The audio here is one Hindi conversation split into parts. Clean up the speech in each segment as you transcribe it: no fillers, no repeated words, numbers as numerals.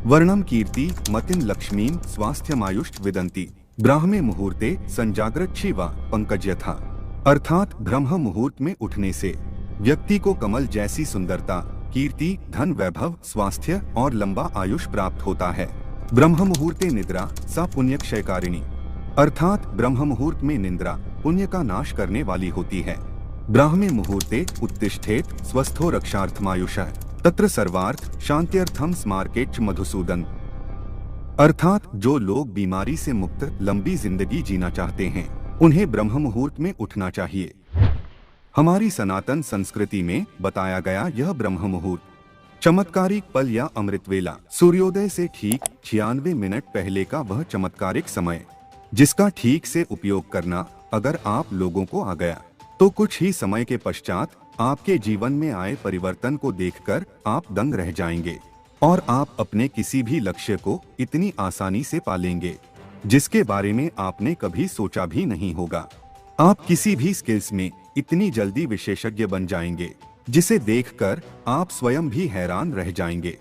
वर्णम कीर्ति मतिन लक्ष्मीं स्वास्थ्यमायुष्ट विदंती ब्राह्मे मुहूर्ते संजाग्रत शिवा पंकज यथा। अर्थात ब्रह्म मुहूर्त में उठने से व्यक्ति को कमल जैसी सुंदरता, कीर्ति, धन, वैभव, स्वास्थ्य और लंबा आयुष प्राप्त होता है। ब्रह्म मुहूर्ते निद्रा सा पुण्य क्षयकारिणी, अर्थात ब्रह्म मुहूर्त में निद्रा पुण्य का नाश करने वाली होती है। ब्राह्मे मुहूर्ते उत्तिष्ठेत स्वस्थो रक्षार्थमायुषः तत्र सर्वार्थ शांत्यर्थम स्मार्केच मधुसूदन, अर्थात जो लोग बीमारी से मुक्त लंबी जिंदगी जीना चाहते हैं उन्हें ब्रह्म मुहूर्त में उठना चाहिए। हमारी सनातन संस्कृति में बताया गया यह ब्रह्म मुहूर्त चमत्कारिक पल या अमृत वेला, सूर्योदय से ठीक 96 मिनट पहले का वह चमत्कारिक समय जिसका ठीक से उपयोग करना अगर आप लोगों को आ गया तो कुछ ही समय के पश्चात आपके जीवन में आए परिवर्तन को देखकर आप दंग रह जाएंगे और आप अपने किसी भी लक्ष्य को इतनी आसानी से पालेंगे जिसके बारे में आपने कभी सोचा भी नहीं होगा। आप किसी भी स्किल्स में इतनी जल्दी विशेषज्ञ बन जाएंगे जिसे देखकर आप स्वयं भी हैरान रह जाएंगे,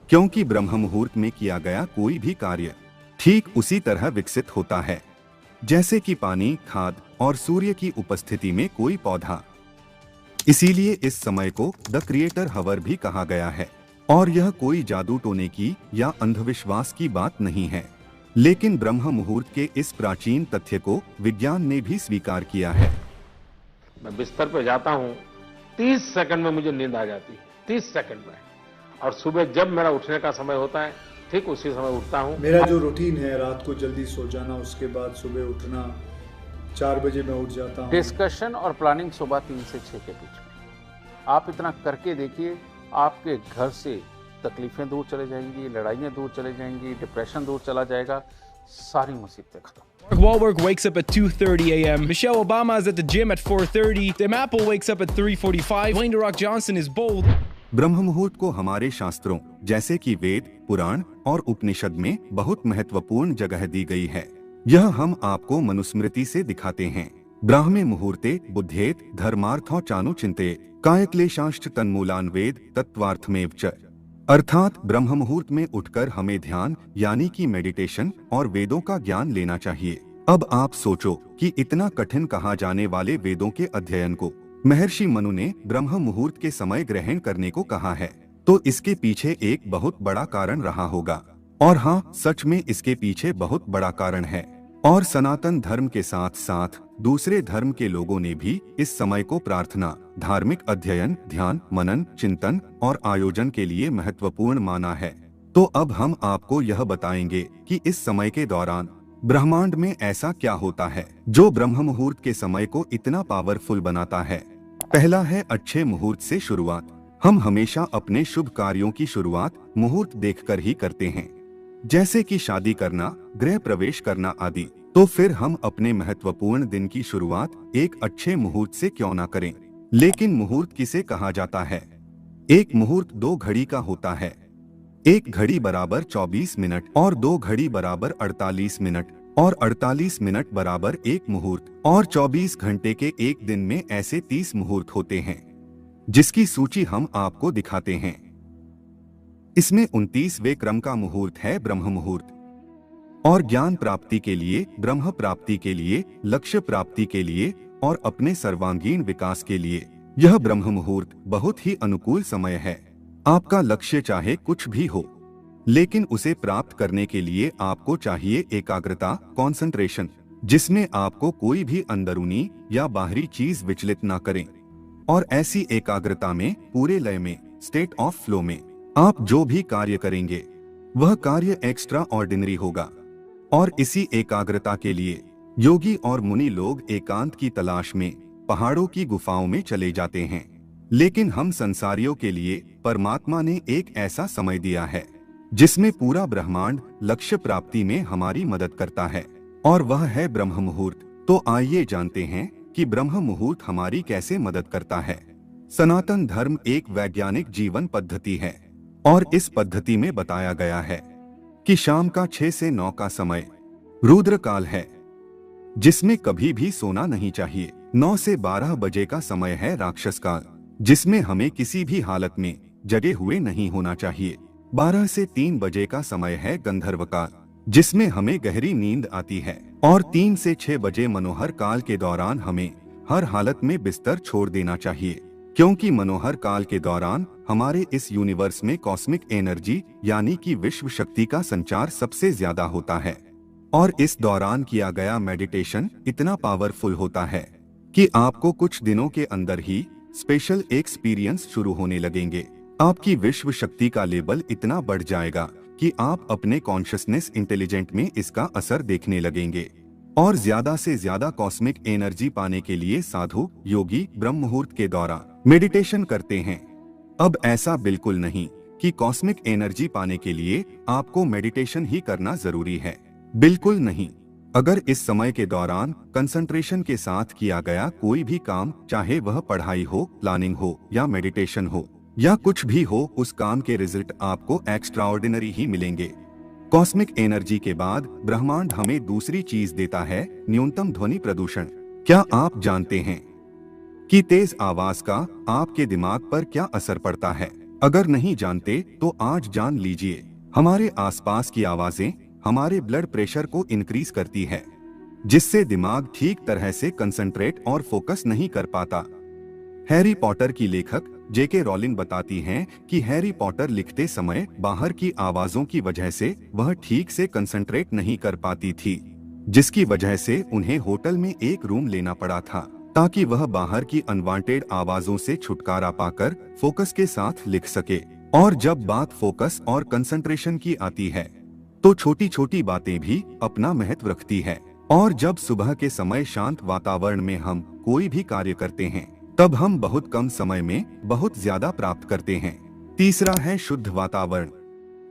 क्योंकि ब्रह्म मुहूर्त में किया गया कोई भी कार्य ठीक उसी तरह विकसित होता है जैसे कि पानी, खाद और सूर्य की उपस्थिति में कोई पौधा। इसीलिए इस समय को द क्रिएटर हवर भी कहा गया है और यह कोई जादू टोने की या अंधविश्वास की बात नहीं है, लेकिन ब्रह्म मुहूर्त के इस प्राचीन तथ्य को विज्ञान ने भी स्वीकार किया है। मैं बिस्तर पे जाता हूँ, 30 सेकंड में मुझे नींद आ जाती है, 30 सेकंड में, और सुबह जब मेरा उठने का समय होता है ठीक उसी समय उठता हूँ। मेरा जो रूटीन है रात को जल्दी सो जाना, उसके बाद सुबह उठना, 4 बजे मैं उठ जाता हूँ। डिस्कशन और प्लानिंग सुबह 3 से 6 के बीच में आप इतना करके देखिए, आपके घर से तकलीफें दूर चले जाएंगी, लड़ाइयाँ दूर चले जाएंगी, डिप्रेशन दूर चला जाएगा, सारी मुसीबतें खत्म। Mark Wahlberg wakes up at 2:30 a.m. Michelle Obama is at the gym at 4:30. Tim Apple wakes up at 3:45. Dwayne The Rock Johnson is bold. ब्रह्म मुहूर्त को हमारे शास्त्रों जैसे कि वेद, पुराण और उपनिषद में बहुत महत्वपूर्ण जगह दी गई है। यह हम आपको मनुस्मृति से दिखाते हैं। ब्राह्मे मुहूर्ते बुद्धेत धर्मार्थो चानु चिंते कायक्लेशाश्च तन्मूलान वेद तत्वार्थमेव च, अर्थात ब्रह्म मुहूर्त में उठकर हमें ध्यान यानी कि मेडिटेशन और वेदों का ज्ञान लेना चाहिए। अब आप सोचो कि इतना कठिन कहा जाने वाले वेदों के अध्ययन को महर्षि मनु ने ब्रह्म मुहूर्त के समय ग्रहण करने को कहा है, तो इसके पीछे एक बहुत बड़ा कारण रहा होगा। और हाँ, सच में इसके पीछे बहुत बड़ा कारण है। और सनातन धर्म के साथ साथ दूसरे धर्म के लोगों ने भी इस समय को प्रार्थना, धार्मिक अध्ययन, ध्यान, मनन, चिंतन और आयोजन के लिए महत्वपूर्ण माना है। तो अब हम आपको यह बताएंगे कि इस समय के दौरान ब्रह्मांड में ऐसा क्या होता है जो ब्रह्म मुहूर्त के समय को इतना पावरफुल बनाता है। पहला है अच्छे मुहूर्त से शुरुआत। हम हमेशा अपने शुभ कार्यों की शुरुआत मुहूर्त देखकर ही करते हैं, जैसे कि शादी करना, गृह प्रवेश करना आदि। तो फिर हम अपने महत्वपूर्ण दिन की शुरुआत एक अच्छे मुहूर्त से क्यों ना करें। लेकिन मुहूर्त किसे कहा जाता है? एक मुहूर्त 2 घड़ी का होता है। 1 घड़ी बराबर 24 मिनट और 2 घड़ी बराबर 48 मिनट और 48 मिनट बराबर 1 मुहूर्त, और 24 घंटे के एक दिन में ऐसे 30 मुहूर्त होते हैं जिसकी सूची हम आपको दिखाते हैं। इसमें 29वें क्रम का मुहूर्त है ब्रह्म मुहूर्त। और ज्ञान प्राप्ति के लिए, ब्रह्म प्राप्ति के लिए, लक्ष्य प्राप्ति के लिए और अपने सर्वांगीण विकास के लिए यह ब्रह्म मुहूर्त बहुत ही अनुकूल समय है। आपका लक्ष्य चाहे कुछ भी हो, लेकिन उसे प्राप्त करने के लिए आपको चाहिए एकाग्रता, कंसंट्रेशन, जिसमें आपको कोई भी अंदरूनी या बाहरी चीज विचलित ना करें। और ऐसी एकाग्रता में, पूरे लय में, स्टेट ऑफ फ्लो में आप जो भी कार्य करेंगे वह कार्य एक्स्ट्रा ऑर्डिनरी होगा। और इसी एकाग्रता के लिए योगी और मुनि लोग एकांत की तलाश में पहाड़ों की गुफाओं में चले जाते हैं। लेकिन हम संसारियों के लिए परमात्मा ने एक ऐसा समय दिया है जिसमें पूरा ब्रह्मांड लक्ष्य प्राप्ति में हमारी मदद करता है, और वह है ब्रह्म मुहूर्त। तो आइए जानते हैं कि ब्रह्म मुहूर्त हमारी कैसे मदद करता है। सनातन धर्म एक वैज्ञानिक जीवन पद्धति है और इस पद्धति में बताया गया है कि शाम का 6 से 9 का समय रुद्र काल है, जिसमें कभी भी सोना नहीं चाहिए। 9 से 12 बजे का समय है राक्षस काल, जिसमें हमें किसी भी हालत में जगे हुए नहीं होना चाहिए। 12 से 3 बजे का समय है गंधर्व काल, जिसमें हमें गहरी नींद आती है, और 3 से 6 बजे मनोहर काल के दौरान हमें हर हालत में बिस्तर छोड़ देना चाहिए, क्योंकि मनोहर काल के दौरान हमारे इस यूनिवर्स में कॉस्मिक एनर्जी यानी कि विश्व शक्ति का संचार सबसे ज्यादा होता है। और इस दौरान किया गया मेडिटेशन इतना पावरफुल होता है कि आपको कुछ दिनों के अंदर ही स्पेशल एक्सपीरियंस शुरू होने लगेंगे। आपकी विश्व शक्ति का लेवल इतना बढ़ जाएगा कि आप अपने कॉन्शियसनेस इंटेलिजेंट में इसका असर देखने लगेंगे, और ज्यादा से ज्यादा कॉस्मिक एनर्जी पाने के लिए साधु योगी ब्रह्म मुहूर्त के दौरान मेडिटेशन करते हैं। अब ऐसा बिल्कुल नहीं कि कॉस्मिक एनर्जी पाने के लिए आपको मेडिटेशन ही करना जरूरी है, बिल्कुल नहीं। अगर इस समय के दौरान कंसंट्रेशन के साथ किया गया कोई भी काम, चाहे वह पढ़ाई हो, प्लानिंग हो या मेडिटेशन हो या कुछ भी हो, उस काम के रिजल्ट आपको एक्स्ट्राऑर्डिनरी ही मिलेंगे। कॉस्मिक एनर्जी के बाद ब्रह्मांड हमें दूसरी चीज देता है, न्यूनतम ध्वनि प्रदूषण। क्या आप जानते हैं कि तेज आवाज का आपके दिमाग पर क्या असर पड़ता है? अगर नहीं जानते तो आज जान लीजिए। हमारे आसपास की आवाजें हमारे ब्लड प्रेशर को इंक्रीज करती है, जिससे दिमाग ठीक तरह से कंसंट्रेट और फोकस नहीं कर पाता। हैरी पॉटर की लेखक जेके रॉलिंग बताती हैं कि हैरी पॉटर लिखते समय बाहर की आवाजों की वजह से वह ठीक से कंसंट्रेट नहीं कर पाती थी, जिसकी वजह से उन्हें होटल में एक रूम लेना पड़ा था ताकि वह बाहर की अनवांटेड आवाजों से छुटकारा पाकर फोकस के साथ लिख सके। और जब बात फोकस और कंसंट्रेशन की आती है तो छोटी छोटी बातें भी अपना महत्व रखती है, और जब सुबह के समय शांत वातावरण में हम कोई भी कार्य करते हैं तब हम बहुत कम समय में बहुत ज्यादा प्राप्त करते हैं। तीसरा है शुद्ध वातावरण।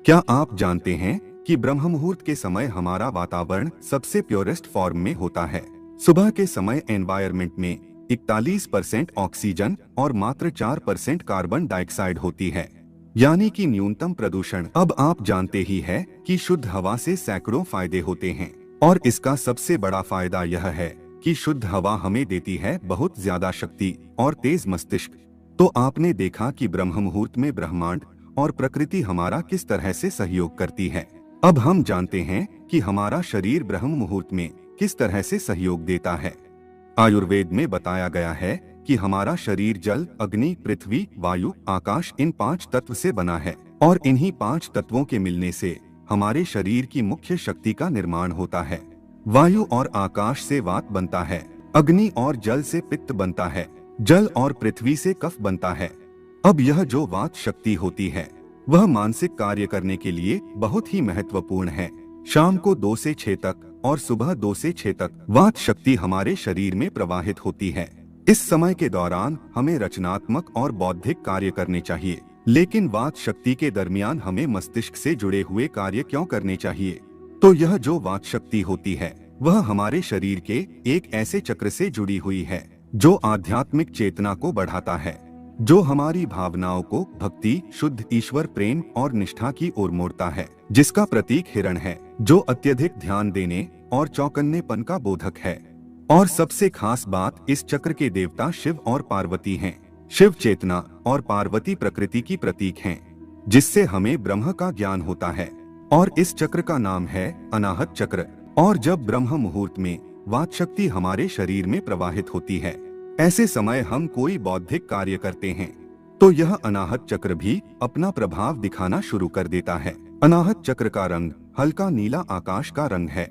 क्या आप जानते हैं कि ब्रह्म मुहूर्त के समय हमारा वातावरण सबसे प्योरेस्ट फॉर्म में होता है? सुबह के समय एनवायरनमेंट में 41% ऑक्सीजन और मात्र 4% कार्बन डाइऑक्साइड होती है, यानी कि न्यूनतम प्रदूषण। अब आप जानते ही है कि शुद्ध हवा से सैकड़ों फायदे होते हैं, और इसका सबसे बड़ा फायदा यह है कि शुद्ध हवा हमें देती है बहुत ज्यादा शक्ति और तेज मस्तिष्क। तो आपने देखा कि ब्रह्म मुहूर्त में ब्रह्मांड और प्रकृति हमारा किस तरह से सहयोग करती है। अब हम जानते हैं कि हमारा शरीर ब्रह्म मुहूर्त में किस तरह से सहयोग देता है। आयुर्वेद में बताया गया है कि हमारा शरीर जल, अग्नि, पृथ्वी, वायु, आकाश इन 5 तत्व से बना है, और इन्हीं 5 तत्वों के मिलने से हमारे शरीर की मुख्य शक्ति का निर्माण होता है। वायु और आकाश से वात बनता है, अग्नि और जल से पित्त बनता है, जल और पृथ्वी से कफ बनता है। अब यह जो वात शक्ति होती है वह मानसिक कार्य करने के लिए बहुत ही महत्वपूर्ण है। शाम को 2 से 6 तक और सुबह 2 से 6 तक वात शक्ति हमारे शरीर में प्रवाहित होती है। इस समय के दौरान हमें रचनात्मक और बौद्धिक कार्य करने चाहिए, लेकिन वात शक्ति के दरमियान हमें मस्तिष्क से जुड़े हुए कार्य क्यों करने चाहिए? तो यह जो वात शक्ति होती है वह हमारे शरीर के एक ऐसे चक्र से जुड़ी हुई है जो आध्यात्मिक चेतना को बढ़ाता है, जो हमारी भावनाओं को भक्ति, शुद्ध ईश्वर प्रेम और निष्ठा की ओर मोड़ता है, जिसका प्रतीक हिरण है, जो अत्यधिक ध्यान देने और चौकन्नेपन का बोधक है। और सबसे खास बात, इस चक्र के देवता शिव और पार्वती हैं। शिव चेतना और पार्वती प्रकृति की प्रतीक हैं, जिससे हमें ब्रह्म का ज्ञान होता है। और इस चक्र का नाम है अनाहत चक्र। और जब ब्रह्म मुहूर्त में वात शक्ति हमारे शरीर में प्रवाहित होती है, ऐसे समय हम कोई बौद्धिक कार्य करते हैं तो यह अनाहत चक्र भी अपना प्रभाव दिखाना शुरू कर देता है। अनाहत चक्र का रंग हल्का नीला आकाश का रंग है।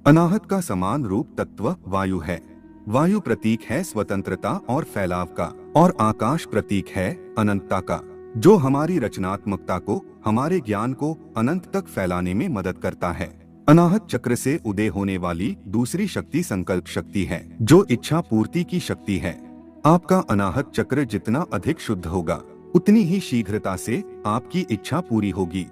अनाहत का समान रूप तत्व वायु है। वायु प्रतीक है स्वतंत्रता और फैलाव का, और आकाश प्रतीक है अनंतता का, जो हमारी रचनात्मकता को, हमारे ज्ञान को अनंत तक फैलाने में मदद करता है। अनाहत चक्र से उदय होने वाली दूसरी शक्ति संकल्प शक्ति है, जो इच्छा पूर्ति की शक्ति है। आपका अनाहत चक्र जितना अधिक शुद्ध होगा, उतनी ही शीघ्रता से आपकी इच्छा पूरी होगी।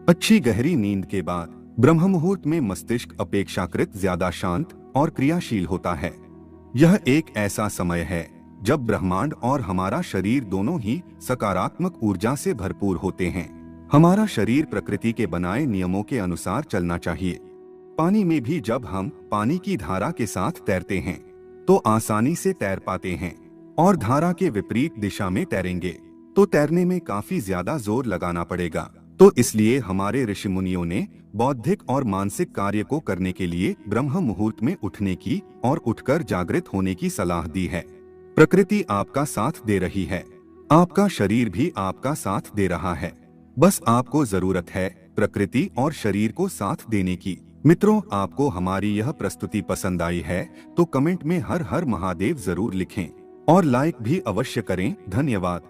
अच्छी गहरी नींद के बाद ब्रह्म मुहूर्त में मस्तिष्क अपेक्षाकृत ज्यादा शांत और क्रियाशील होता है। यह एक ऐसा समय है जब ब्रह्मांड और हमारा शरीर दोनों ही सकारात्मक ऊर्जा से भरपूर होते हैं। हमारा शरीर प्रकृति के बनाए नियमों के अनुसार चलना चाहिए। पानी में भी जब हम पानी की धारा के साथ तैरते हैं तो आसानी से तैर पाते हैं, और धारा के विपरीत दिशा में तैरेंगे तो तैरने में काफी ज्यादा जोर लगाना पड़ेगा। तो इसलिए हमारे ऋषि मुनियों ने बौद्धिक और मानसिक कार्य को करने के लिए ब्रह्म मुहूर्त में उठने की और उठकर जागृत होने की सलाह दी है। प्रकृति आपका साथ दे रही है, आपका शरीर भी आपका साथ दे रहा है। बस आपको जरूरत है प्रकृति और शरीर को साथ देने की। मित्रों, आपको हमारी यह प्रस्तुति पसंद आई है तो कमेंट में हर हर महादेव जरूर लिखें और लाइक भी अवश्य करें। धन्यवाद।